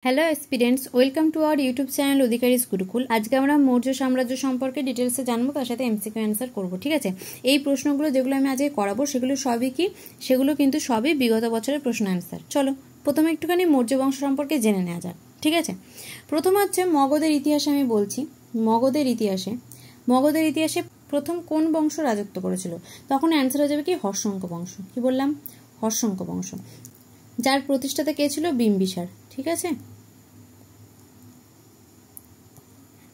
Hello students, welcome to our YouTube channel Adhikari's Gurukul. আজকে আমরা মৌর্য সাম্রাজ্য সম্পর্কে ডিটেলসে জানবো, তার সাথে এমসিকিউ অ্যান্সার করবো। ঠিক আছে, এই প্রশ্নগুলো যেগুলো আমি আজকে করাবো সেগুলো কিন্তু সবই বিগত বছরের প্রশ্ন অ্যান্সার। চলো প্রথমে একটুখানি মৌর্য বংশ সম্পর্কে জেনে নেওয়া যাক। ঠিক আছে, প্রথম হচ্ছে মগধের ইতিহাসে আমি বলছি। মগধের ইতিহাসে প্রথম কোন বংশ রাজত্ব করেছিল? তখন অ্যান্সার হয়ে যাবে কি হর্ষঙ্ক বংশ। কি বললাম? হর্ষঙ্ক বংশ, যার প্রতিষ্ঠাতা কে ছিল? বিম্বিসার। ঠিক আছে,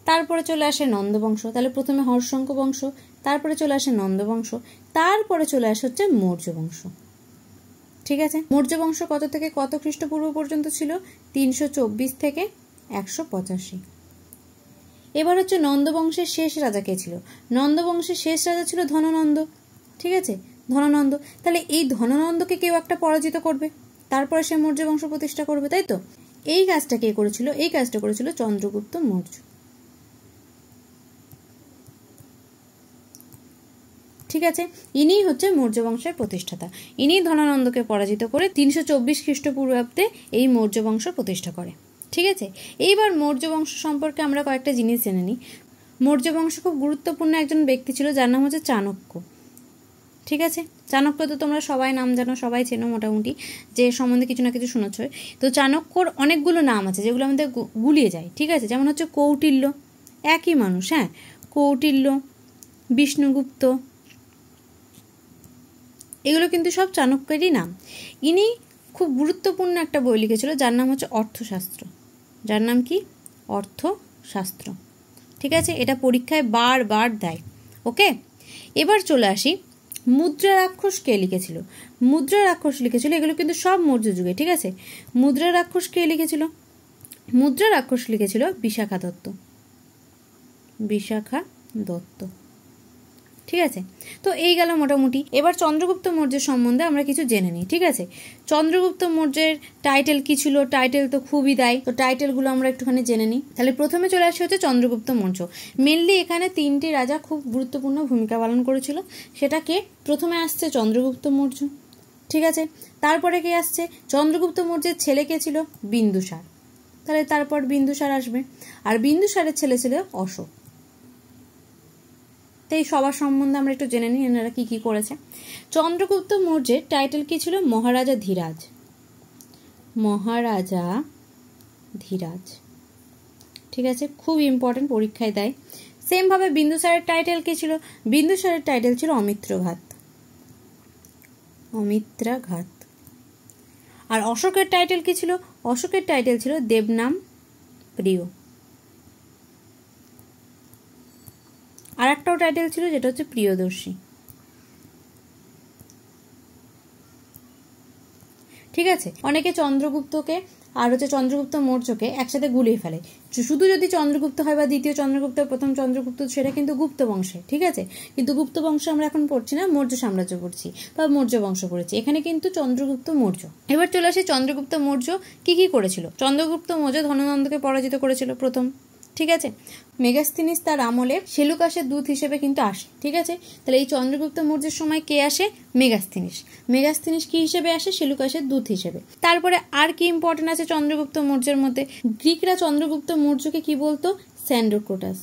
তারপরে চলে আসে নন্দবংশ। তাহলে প্রথমে হর্ষঙ্ক বংশ, তারপরে চলে আসে নন্দবংশ, তারপরে চলে আসে হচ্ছে মৌর্য বংশ। ঠিক আছে, মৌর্য বংশ কত থেকে কত খ্রিস্টপূর্ব পর্যন্ত ছিল? 324 থেকে 185। এবার হচ্ছে নন্দবংশের শেষ রাজা কে ছিল? নন্দবংশের শেষ রাজা ছিল ধননন্দ। ঠিক আছে, ধননন্দ। তাহলে এই ধননন্দকে কেউ একটা পরাজিত করবে, তারপরে সে মৌর্য বংশ প্রতিষ্ঠা করবে, তাই তো? এই কাজটা কে করেছিল? এই কাজটা করেছিল চন্দ্রগুপ্ত মৌর্য। ঠিক আছে, ইনি হচ্ছে মৌর্য বংশের প্রতিষ্ঠাতা। ইনি ধনানন্দকে পরাজিত করে 324 খ্রিস্টপূর্বাব্দে এই মৌর্য বংশ প্রতিষ্ঠা করে। ঠিক আছে, এইবার মৌর্য বংশ সম্পর্কে আমরা কয়েকটা জিনিস জেনে নিই। মৌর্য বংশ খুব গুরুত্বপূর্ণ একজন ব্যক্তি ছিল, যার নাম হচ্ছে চাণক্য। ঠিক আছে, চাণক্য তো তোমরা সবাই নাম জানো, সবাই চেনো মোটামুটি, যে সম্বন্ধে কিছু না কিছু শুনেছ। তো চাণক্যর অনেকগুলো নাম আছে যেগুলো আমাদের গুলিয়ে যায়। ঠিক আছে, যেমন হচ্ছে কৌটিল্য, একই মানুষ। হ্যাঁ, কৌটিল্য, বিষ্ণুগুপ্ত, এগুলো কিন্তু সব চাণক্যেরই নাম। ইনি খুব গুরুত্বপূর্ণ একটা বই লিখেছিল, যার নাম হচ্ছে অর্থশাস্ত্র। যার নাম কি? অর্থশাস্ত্র। ঠিক আছে, এটা পরীক্ষায় বারবার দেয়। ওকে, এবার চলে আসি মুদ্রা রাক্ষস কে লিখেছিল? মুদ্রা রাক্ষস লিখেছিল, এগুলো কিন্তু সব মৌর্য যুগে। ঠিক আছে, মুদ্রা রাক্ষস কে লিখেছিল? মুদ্রা রাক্ষস লিখেছিল বিশাখা দত্ত। বিশাখা দত্ত। ঠিক আছে, তো এই গেল মোটামুটি। এবার চন্দ্রগুপ্ত মৌর্যের সম্বন্ধে আমরা কিছু জেনে নিই। ঠিক আছে, চন্দ্রগুপ্ত মৌর্যের টাইটেল কি ছিল? টাইটেল তো খুবই দেয়, তো টাইটেলগুলো আমরা একটুখানি জেনে নিই। তাহলে প্রথমে চলে আসে হচ্ছে চন্দ্রগুপ্ত মৌর্য। মেনলি এখানে 3টি রাজা খুব গুরুত্বপূর্ণ ভূমিকা পালন করেছিল। সেটাকে প্রথমে আসছে চন্দ্রগুপ্ত মৌর্য। ঠিক আছে, তারপরে কে আসছে? চন্দ্রগুপ্ত মৌর্যের ছেলে কে ছিল? বিন্দুসার। তাহলে তারপর বিন্দুসার আসবে, আর বিন্দুসারের ছেলে ছিল অশোক। এই সবার সম্বন্ধে আমরা একটু জেনে নিই, এনারা কি কি করেছে। চন্দ্রগুপ্ত মৌর্যের টাইটেল কি ছিল? মহারাজা ধীরাজ। মহারাজা ধীরাজ। ঠিক আছে, খুব ইম্পর্টেন্ট, পরীক্ষায় দেয়। সেম ভাবে বিন্দুসারের টাইটেল কি ছিল? বিন্দুসারের টাইটেল ছিল অমিত্রঘাত। অমিত্রাঘাত। আর অশোকের টাইটেল কি ছিল? অশোকের টাইটেল ছিল দেবনাম প্রিয়। আর একটাও টাইটেল ছিল, যেটা হচ্ছে প্রিয়দর্শী। ঠিক আছে, অনেকে চন্দ্রগুপ্তকে আর হচ্ছে চন্দ্রগুপ্ত মৌর্যকে একসাথে গুলিয়ে ফেলে। শুধু যদি চন্দ্রগুপ্ত হয় বা দ্বিতীয় চন্দ্রগুপ্ত, প্রথম চন্দ্রগুপ্ত, সেটা কিন্তু গুপ্ত বংশে। ঠিক আছে, কিন্তু গুপ্ত বংশ আমরা এখন পড়ছি না, মৌর্য সাম্রাজ্য পড়ছি বা মৌর্য বংশ পড়েছি। এখানে কিন্তু চন্দ্রগুপ্ত মৌর্য। এবার চলে আসে চন্দ্রগুপ্ত মৌর্য কি কি করেছিল। চন্দ্রগুপ্ত মৌর্য ধননন্দকে পরাজিত করেছিল প্রথম। ঠিক আছে, মেগাস্থিনিস তার আমলে সেলুকাসের দূত হিসেবে কিন্তু আসে। ঠিক আছে, তাহলে এই চন্দ্রগুপ্ত মৌর্যের সময় কে আসে? মেগাস্থিনিস। মেগাস্থিনিস কি হিসেবে আসে? সেলুকাসের দূত হিসেবে। তারপরে আর কি ইম্পর্টেন্ট আছে চন্দ্রগুপ্ত মৌর্যের মধ্যে? গ্রিকরা চন্দ্রগুপ্ত মৌর্যকে কি বলতো? স্যান্ড্রোক্রোটাস।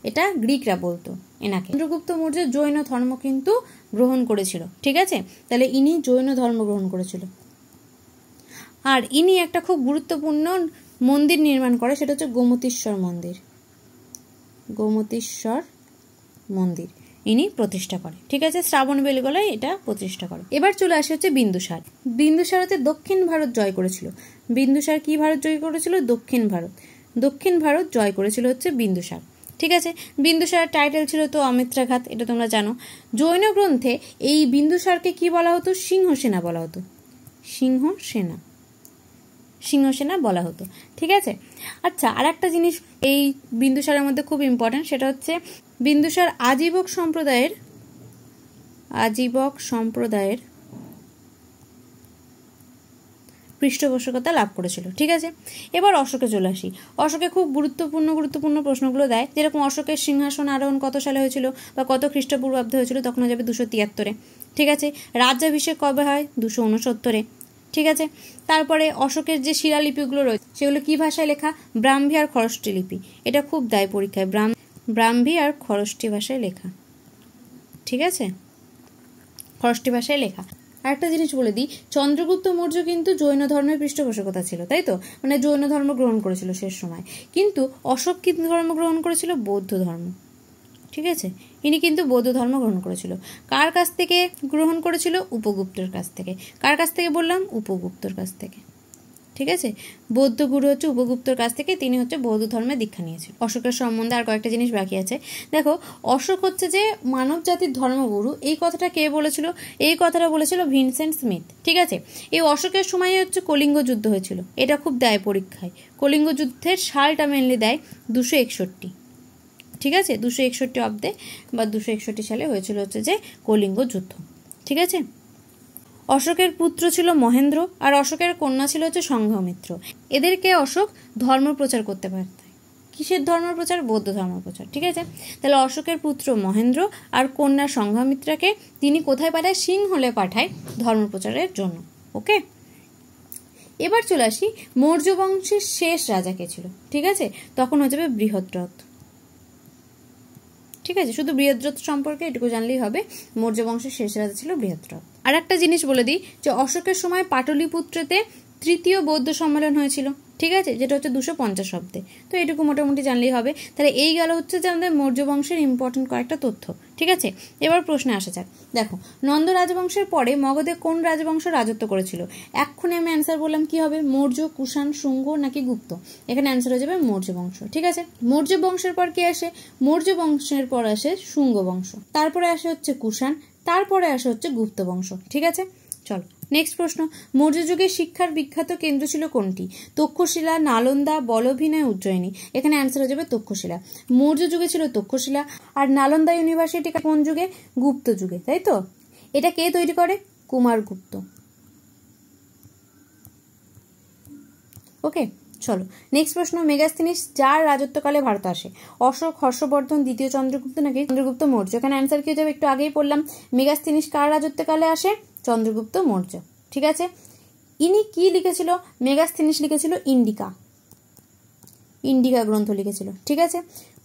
এটা গ্রিকরা বলতো এনাকে। চন্দ্রগুপ্ত মৌর্য জৈন ধর্ম কিন্তু গ্রহণ করেছিল। ঠিক আছে, তাহলে ইনি জৈন ধর্ম গ্রহণ করেছিল। আর ইনি একটা খুব গুরুত্বপূর্ণ মন্দির নির্মাণ করে, সেটা হচ্ছে গোমতীশ্বর মন্দির। গোমতীশ্বর মন্দির ইনি প্রতিষ্ঠা করে। ঠিক আছে, শ্রাবণ বেলগোলায় এটা প্রতিষ্ঠা করে। এবার চলে আসে হচ্ছে বিন্দুসার। বিন্দুসার হচ্ছে দক্ষিণ ভারত জয় করেছিল। বিন্দুসার কি ভারত জয় করেছিল? দক্ষিণ ভারত। দক্ষিণ ভারত জয় করেছিল হচ্ছে বিন্দুসার। ঠিক আছে, বিন্দুসারের টাইটেল ছিল তো অমিত্রাঘাত, এটা তোমরা জানো। জৈন গ্রন্থে এই বিন্দুসারকে কি বলা হতো? সিংহসেনা বলা হতো। সিংহসেনা। সিংহসেনা বলা হতো। ঠিক আছে, আচ্ছা, আর একটা জিনিস এই বিন্দুসারের মধ্যে খুব ইম্পর্টেন্ট, সেটা হচ্ছে বিন্দুসার আজীবক সম্প্রদায়ের পৃষ্ঠপোষকতা লাভ করেছিল। ঠিক আছে, এবার অশোকে চলে আসি। অশোকে খুব গুরুত্বপূর্ণ প্রশ্নগুলো দেয়, যেরকম অশোকের সিংহাসন আরোহণ কত সালে হয়েছিল বা কত খ্রিস্টপূর্বাব্দে হয়েছিল, তখন হয়ে যাবে 273-এ। ঠিক আছে, রাজ্যাভিষেক কবে হয়? 269-এ। ঠিক আছে, তারপরে অশোকের যে শিলালিপিগুলো রয়েছে সেগুলো কি ভাষায় লেখা? ব্রাহ্মী আর খরষ্টি লিপি। এটা খুব দেয় পরীক্ষায়, ব্রাহ্মী আর খরষ্টি ভাষায় লেখা। ঠিক আছে, খরষ্টি ভাষায় লেখা। আরেকটা জিনিস বলে দিই, চন্দ্রগুপ্ত মৌর্য কিন্তু জৈন ধর্মের পৃষ্ঠপোষকতা ছিল, তাই তো, মানে জৈন ধর্ম গ্রহণ করেছিল শেষ সময়। কিন্তু অশোক কি ধর্ম গ্রহণ করেছিল? বৌদ্ধ ধর্ম। ঠিক আছে, ইনি কিন্তু বৌদ্ধ ধর্ম গ্রহণ করেছিল। কার কাছ থেকে গ্রহণ করেছিল? উপগুপ্তের কাছ থেকে। কার কাছ থেকে বললাম? উপগুপ্তর কাছ থেকে। ঠিক আছে, বৌদ্ধ গুরু হচ্ছে উপগুপ্তর কাছ থেকে, তিনি হচ্ছে বৌদ্ধ ধর্মে দীক্ষা নিয়েছেন। অশোকের সম্বন্ধে আর কয়েকটা জিনিস বাকি আছে। দেখো, অশোক হচ্ছে যে মানব জাতির ধর্মগুরু, এই কথাটা কে বলেছিল? এই কথাটা বলেছিল ভিনসেন্ট স্মিথ। ঠিক আছে, এই অশোকের সময় হচ্ছে কলিঙ্গ যুদ্ধ হয়েছিল, এটা খুব দেয় পরীক্ষায়। কলিঙ্গ যুদ্ধের সালটা মেনলি দেয় 261। ঠিক আছে, 261 অব্দে বা 261 সালে হয়েছিল হচ্ছে যে কলিঙ্গ যুদ্ধ। ঠিক আছে, অশোকের পুত্র ছিল মহেন্দ্র আর অশোকের কন্যা ছিল হচ্ছে সংঘমিত্র। এদেরকে অশোক ধর্ম প্রচার করতে পারত। কিসের ধর্ম প্রচার? বৌদ্ধ ধর্ম প্রচার। ঠিক আছে, তাহলে অশোকের পুত্র মহেন্দ্র আর কন্যা সংঘমিত্রাকে তিনি কোথায় পাঠায়? সিংহলে পাঠায় ধর্ম প্রচারের জন্য। ওকে, এবার চলে আসি মৌর্য বংশের শেষ রাজা কে ছিল। ঠিক আছে, তখন হয়ে যাবে বৃহদ্রথ। ঠিক আছে, শুধু বৃহদ্রথ সম্পর্কে এটুকু জানলেই হবে, মৌর্য বংশের শেষ রাজা ছিল বৃহদ্রথ। আর একটা জিনিস বলে দিই যে অশোকের সময় পাটলিপুত্রতে তৃতীয় বৌদ্ধ সম্মেলন হয়েছিল। ঠিক আছে, যেটা হচ্ছে 250 অব্দে। তো এটুকু মোটামুটি জানলেই হবে। তাহলে এই গেল হচ্ছে যে আমাদের মৌর্য বংশের ইম্পর্টেন্ট কয়েকটা তথ্য। ঠিক আছে, এবার প্রশ্নে আসা যাক। দেখো, নন্দ রাজবংশের পরে মগধে কোন রাজবংশ রাজত্ব করেছিল? এক্ষুনি আমি অ্যান্সার বললাম কি হবে? মৌর্য, কুষাণ, শুঙ্গ নাকি গুপ্ত? এখানে অ্যান্সার হয়ে যাবে মৌর্য বংশ। ঠিক আছে, মৌর্য বংশের পর কি আসে? মৌর্য বংশের পর আসে শুঙ্গ বংশ, তারপরে আসে হচ্ছে কুষাণ, তারপরে আসে হচ্ছে গুপ্ত বংশ। ঠিক আছে, চলো নেক্সট প্রশ্ন। মৌর্য যুগের শিক্ষার বিখ্যাত কেন্দ্র ছিল কোনটি? তক্ষশিলা, নালন্দা, বলভী না উজ্জয়িনী? এখানে অ্যান্সার হয়ে যাবে তক্ষশিলা। মৌর্য যুগে ছিল তক্ষশিলা। আর নালন্দা ইউনিভার্সিটি কোন যুগে? গুপ্ত যুগে, তাই তো। এটা কে তৈরি করে? কুমারগুপ্ত। ওকে, চলো নেক্সট প্রশ্ন। মেগাস্তিনিস যার রাজত্বকালে ভারত আসে? অশোক, হর্ষবর্ধন, দ্বিতীয় চন্দ্রগুপ্ত নাকি চন্দ্রগুপ্ত মৌর্য? এখানে অ্যান্সার কি হয়ে যাবে? একটু আগেই পড়লাম, মেগাস্তিনিস কার রাজত্বকালে আসে? চন্দ্রগুপ্ত মৌর্য। ঠিক আছে, ইনি কি লিখেছিল? মেগাস্তিনিস লিখেছিল ইন্ডিকা। ইন্ডিকা গ্রন্থ লিখেছিল। ঠিক আছে,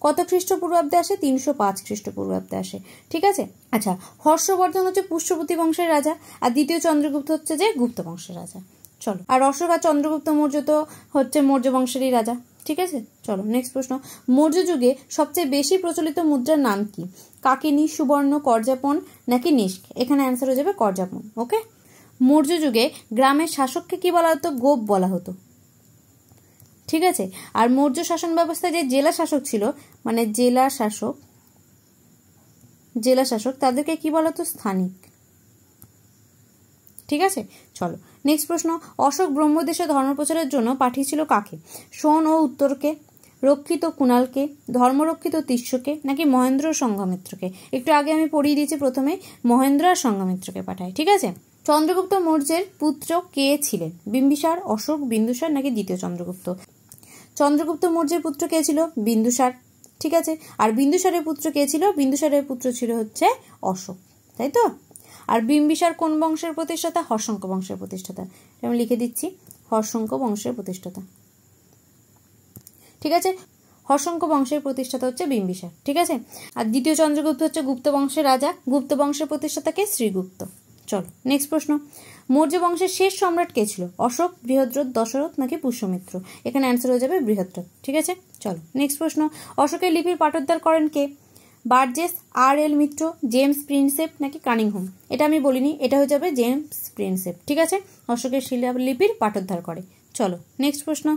কত খ্রিস্টপূর্বাব্দে আসে? 305 খ্রিস্টপূর্বাব্দে আসে। ঠিক আছে, আচ্ছা, হর্ষবর্ধন হচ্ছে পুষ্যপতি বংশের রাজা আর দ্বিতীয় চন্দ্রগুপ্ত হচ্ছে যে গুপ্ত বংশের রাজা। চলো, আর অশোক আর চন্দ্রগুপ্ত মৌর্য তো হচ্ছে মৌর্য বংশেরই রাজা। ঠিক আছে, চলো নেক্সট প্রশ্ন। মৌর্য যুগে সবচেয়ে বেশি প্রচলিত মুদ্রার নাম কি? কাকিনী, সুবর্ণ, করজাপন নাকি নিষ্ক? এখানে অ্যান্সার হয়ে যাবে করজাপন। ওকে, মৌর্য যুগে গ্রামের শাসককে কি বলা হতো? গোপ বলা হতো। ঠিক আছে, আর মৌর্য শাসন ব্যবস্থায় যে জেলা শাসক ছিল, মানে জেলা শাসক তাদেরকে কি বলা হতো? স্থানিক। ঠিক আছে, চলো নেক্সট প্রশ্ন। অশোক ব্রহ্মদেশে ধর্ম প্রচারের জন্য পাঠিয়েছিল কাকে? সোন ও উত্তরকে, রক্ষিত কুণালকে, ধর্মরক্ষিত তিস্যকে নাকি মহেন্দ্র ও সংঘমিত্রকে? একটু আগে আমি পড়িয়ে দিয়েছি, প্রথমে মহেন্দ্র আর সংঘমিত্রকে পাঠায়। ঠিক আছে, চন্দ্রগুপ্ত মৌর্যের পুত্র কে ছিলেন? বিম্বিসার, অশোক, বিন্দুসার নাকি দ্বিতীয় চন্দ্রগুপ্ত? চন্দ্রগুপ্ত মৌর্যের পুত্র কে ছিল? বিন্দুসার। ঠিক আছে, আর বিন্দুসারের পুত্র কে ছিল? বিন্দুসারের পুত্র ছিল হচ্ছে অশোক, তাই তো। আর বিম্বিসার কোন বংশের প্রতিষ্ঠাতা? হর্ষঙ্ক বংশের প্রতিষ্ঠাতা। আমি লিখে দিচ্ছি, হর্ষঙ্ক বংশের প্রতিষ্ঠাতা। ঠিক আছে, হর্ষঙ্ক বংশের প্রতিষ্ঠাতা হচ্ছে বিম্বিসার। ঠিক আছে, আর দ্বিতীয় চন্দ্রগুপ্ত হচ্ছে গুপ্ত বংশের রাজা। গুপ্ত বংশের প্রতিষ্ঠাতাকে শ্রীগুপ্ত। চলো নেক্সট প্রশ্ন। মৌর্য বংশের শেষ সম্রাট কে ছিল? অশোক, বৃহদ্রথ, দশরথ নাকি পুষ্যমিত্র? এখানে অ্যান্সার হয়ে যাবে বৃহদ্রথ। ঠিক আছে, চলো নেক্সট প্রশ্ন। অশোকের লিপির পাঠোদ্ধার করেন কে? বার্জেস, আর.এল. মিত্র, জেমস প্রিন্সেপ নাকি কানিংহাম? এটা আমি বলিনি, এটা হয়ে যাবে জেমস প্রিন্সেপ। ঠিক আছে, অশোকের শিলালিপির পাঠোদ্ধার করে। চলো নেক্সট প্রশ্ন।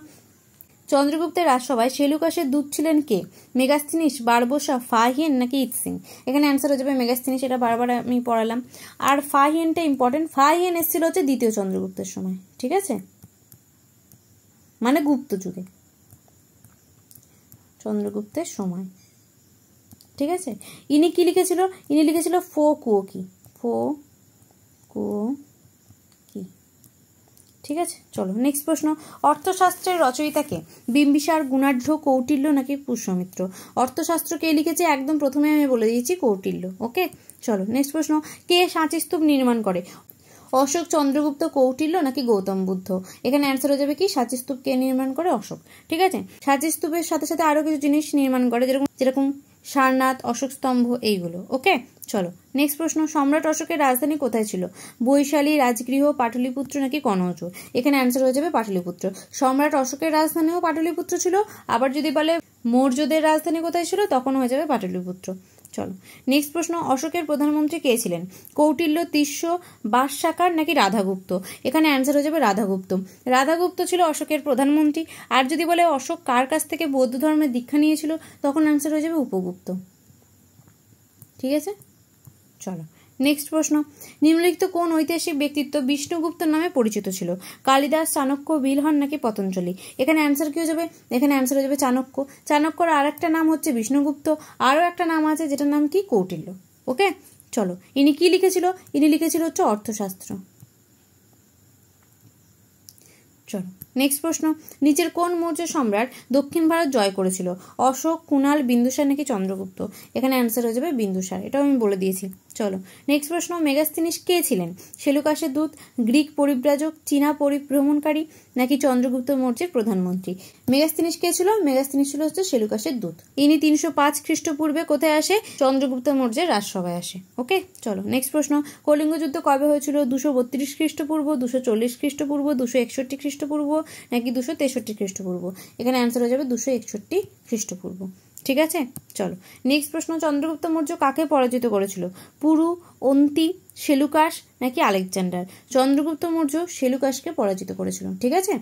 চন্দ্রগুপ্তের রাজসভায় সেলুকাসের দূত ছিলেন কে? মেগাস্তিনিস, বারবোসা, ফাহিয়েন নাকি ইৎসিং? এখানে অ্যান্সার হয়ে যাবে মেগাস্তিনিস, এটা বারবার আমি পড়ালাম। আর ফাহিয়েনটা ইম্পর্টেন্ট, ফাহিয়েন এসেছিল হচ্ছে দ্বিতীয় চন্দ্রগুপ্তের সময়। ঠিক আছে, মানে গুপ্ত যুগে, চন্দ্রগুপ্তের সময়। ঠিক আছে, ইনি কি লিখেছিল? ইনি লিখেছিল ফো কুও কি। ঠিক আছে, চলো নেক্সট প্রশ্ন। অর্থশাস্ত্রের রচয়িতাকে বিম্বিসার, গুণাঢ্য, কৌটিল্য নাকি পুষ্যমিত্র? অর্থশাস্ত্র কে লিখেছে? একদম প্রথমে আমি বলে দিয়েছি কৌটিল্য। ওকে, চলো নেক্সট প্রশ্ন। কে সাঁচিস্তূপ নির্মাণ করে? অশোক, চন্দ্রগুপ্ত, কৌটিল্য নাকি গৌতম বুদ্ধ? এখানে অ্যান্সার হয়ে যাবে কি সাঁচিস্তূপ কে নির্মাণ করে? অশোক। ঠিক আছে, সাঁচিস্তূপের সাথে সাথে আরো কিছু জিনিস নির্মাণ করে, যেরকম সারনাথ, অশোক স্তম্ভ, এইগুলো। ওকে, চলো নেক্সট প্রশ্ন। সম্রাট অশোকের রাজধানী কোথায় ছিল? বৈশালী, রাজগৃহ, পাটলিপুত্র নাকি কনৌজ? এখানে অ্যান্সার হয়ে যাবে পাটলিপুত্র। সম্রাট অশোকের রাজধানীও পাটলিপুত্র ছিল, আবার যদি বলে মৌর্যদের রাজধানী কোথায় ছিল তখন হয়ে যাবে পাটলিপুত্র। চলো নেক্সট প্রশ্ন। অশোকের প্রধানমন্ত্রী কে ছিলেন? কৌটিল্য, তিস্য, বাসসাকার নাকি রাধাগুপ্ত? এখানে অ্যান্সার হয়ে যাবে রাধাগুপ্ত। রাধাগুপ্ত ছিল অশোকের প্রধানমন্ত্রী। আর যদি বলে অশোক কার কাছ থেকে বৌদ্ধ ধর্মের দীক্ষা নিয়েছিল তখন অ্যান্সার হয়ে যাবে উপগুপ্ত। ঠিক আছে, চলো নেক্সট প্রশ্ন। নিম্নলিখিত কোন ঐতিহাসিক ব্যক্তিত্ব বিষ্ণুগুপ্ত নামে পরিচিত ছিল? কালিদাস, চাণক্য, বিলহন নাকি পতঞ্জলি? এখানে অ্যান্সার কি হয়ে যাবে? এখানে অ্যান্সার হয়ে যাবে চাণক্য। চাণক্যর আর একটা নাম হচ্ছে বিষ্ণুগুপ্ত, আরও একটা নাম আছে যেটার নাম কি? কৌটিল্য। ওকে, চলো ইনি কি লিখেছিল? ইনি লিখেছিল হচ্ছে অর্থশাস্ত্র। চলো নেক্সট প্রশ্ন। নিচের কোন মৌর্য সম্রাট দক্ষিণ ভারত জয় করেছিল? অশোক, কুণাল, বিন্দুসার নাকি চন্দ্রগুপ্ত? এখানে অ্যান্সার হয়ে যাবে বিন্দুসার, এটাও আমি বলে দিয়েছি। চলো নেক্সট প্রশ্ন। মেগাস্তিনিস কে ছিলেন? সেলুকাসের দূত, গ্রিক পরিব্রাজক, চীনা পরিভ্রমণকারী নাকি চন্দ্রগুপ্ত মৌর্যের প্রধানমন্ত্রী? মেগাস্তিনিস কে ছিল? মেগাস্তিনিস ছিল হচ্ছে সেলুকাসের দূত। ইনি 305 খ্রিস্টপূর্বে কোথায় আসে? চন্দ্রগুপ্ত মৌর্যের রাজসভায় আসে। ওকে, চলো নেক্সট প্রশ্ন। কলিঙ্গ যুদ্ধ কবে হয়েছিল? 232 খ্রিস্টপূর্ব, 240 খ্রিস্টপূর্ব, 261 খ্রিস্টপূর্ব নাকি 263 খ্রিস্টপূর্ব? এখানে অ্যান্সার হয়ে যাবে 261 খ্রিস্টপূর্ব। ঠিক আছে, চলো নেক্সট প্রশ্ন। চন্দ্রগুপ্ত মৌর্য কাকে পরাজিত করেছিল? পুরু, অন্তি, সেলুকাস নাকি আলেকজান্ডার? চন্দ্রগুপ্ত মৌর্য সেলুকাসকে পরাজিত করেছিল। ঠিক আছে,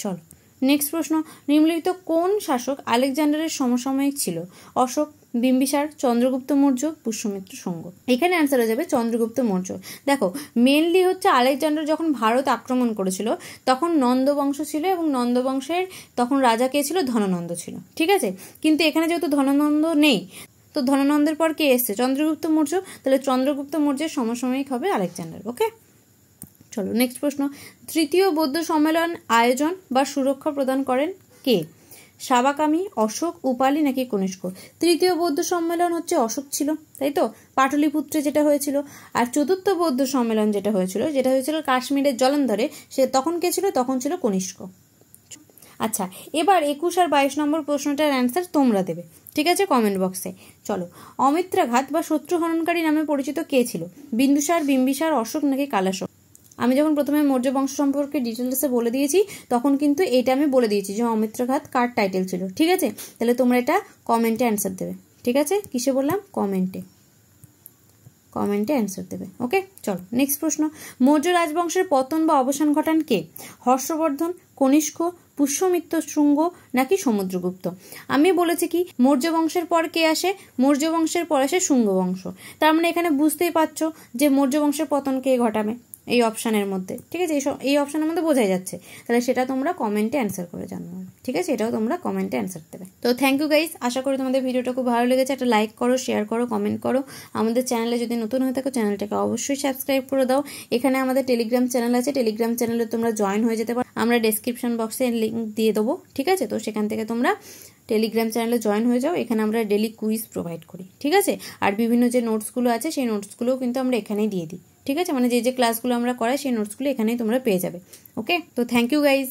চলো নেক্সট প্রশ্ন। নিম্নলিখিত কোন শাসক আলেকজান্ডারের সমসাময়িক ছিল? অশোক, বিম্বিসার, চন্দ্রগুপ্ত মৌর্য, পুষ্যমিত্র শুঙ্গ? এখানে অ্যান্সার হয়ে যাবে চন্দ্রগুপ্ত মৌর্য। দেখো মেনলি হচ্ছে আলেকজান্ডার যখন ভারত আক্রমণ করেছিল তখন নন্দবংশ ছিল, এবং নন্দবংশের তখন রাজা কে ছিল? ধননন্দ ছিল। ঠিক আছে, কিন্তু এখানে যেহেতু ধননন্দ নেই, তো ধননন্দের পর কে এসছে? চন্দ্রগুপ্ত মৌর্য। তাহলে চন্দ্রগুপ্ত মৌর্যের সমসাময়িক হবে আলেকজান্ডার। ওকে, চলো নেক্সট প্রশ্ন। তৃতীয় বৌদ্ধ সম্মেলন আয়োজন বা সুরক্ষা প্রদান করেন কে? সাবাকামী, অশোক, উপালি নাকি কনিষ্ক? তৃতীয় বৌদ্ধ সম্মেলন হচ্ছে অশোক ছিল, তাই তো, পাটলিপুত্রে যেটা হয়েছিল। আর চতুর্থ বৌদ্ধ সম্মেলন যেটা হয়েছিল কাশ্মীরের জলন্ধরে, সে তখন কে ছিল? তখন ছিল কনিষ্ক। আচ্ছা, এবার 21 আর 22 নম্বর প্রশ্নটার অ্যান্সার তোমরা দেবে, ঠিক আছে, কমেন্ট বক্সে। চলো, অমিত্রাঘাত বা শত্রু হননকারী নামে পরিচিত কে ছিল? বিন্দুসার, বিম্বিসার, অশোক নাকি কালাশোক? আমি যখন প্রথমে মৌর্য বংশ সম্পর্কে ডিটেলসে বলে দিয়েছি তখন কিন্তু এটা আমি বলে দিয়েছি যে অমিত্রঘাত কার টাইটেল ছিল। ঠিক আছে, তাহলে তোমরা এটা কমেন্টে অ্যান্সার দেবে। ঠিক আছে, কিসে বললাম? কমেন্টে অ্যান্সার দেবে। ওকে, চলো নেক্সট প্রশ্ন। মৌর্য রাজবংশের পতন বা অবসান ঘটান কে? হর্ষবর্ধন, কনিষ্ক, পুষ্যমিত্র শুঙ্গ নাকি সমুদ্রগুপ্ত? আমি বলেছি কি মৌর্য বংশের পর কে আসে? মৌর্য বংশের পর আসে শুঙ্গ বংশ। তার মানে এখানে বুঝতেই পারছো যে মৌর্য বংশের পতন কে ঘটাবে এই অপশানের মধ্যে। ঠিক আছে, এই অপশানের মধ্যে বোঝাই যাচ্ছে, তাহলে সেটা তোমরা কমেন্টে অ্যান্সার করে জানাবে। ঠিক আছে, এটাও তোমরা কমেন্টে অ্যান্সার দেবে। তো থ্যাংক ইউ গাইস, আশা করি তোমাদের ভিডিওটা খুব ভালো লেগেছে। একটা লাইক করো, শেয়ার করো, কমেন্ট করো। আমাদের চ্যানেলে যদি নতুন হয়ে থাকো চ্যানেলটাকে অবশ্যই সাবস্ক্রাইব করে দাও। এখানে আমাদের টেলিগ্রাম চ্যানেল আছে, টেলিগ্রাম চ্যানেলে তোমরা জয়েন হয়ে যেতে পারো, আমরা ডেসক্রিপশন বক্সে লিঙ্ক দিয়ে দেবো। ঠিক আছে, তো সেখান থেকে তোমরা টেলিগ্রাম চ্যানেলে জয়েন হয়ে যাও। এখানে আমরা ডেলি কুইজ প্রোভাইড করি। ঠিক আছে, আর বিভিন্ন যে নোটসগুলো আছে সেই নোটসগুলোও কিন্তু আমরা এখানেই দিয়ে দিই। ঠিক আছে, মানে যে ক্লাসগুলো আমরা করাই সেই নোটসগুলো এখানেই তোমরা পেয়ে যাবে। ওকে, তো থ্যাংক ইউ গাইজ।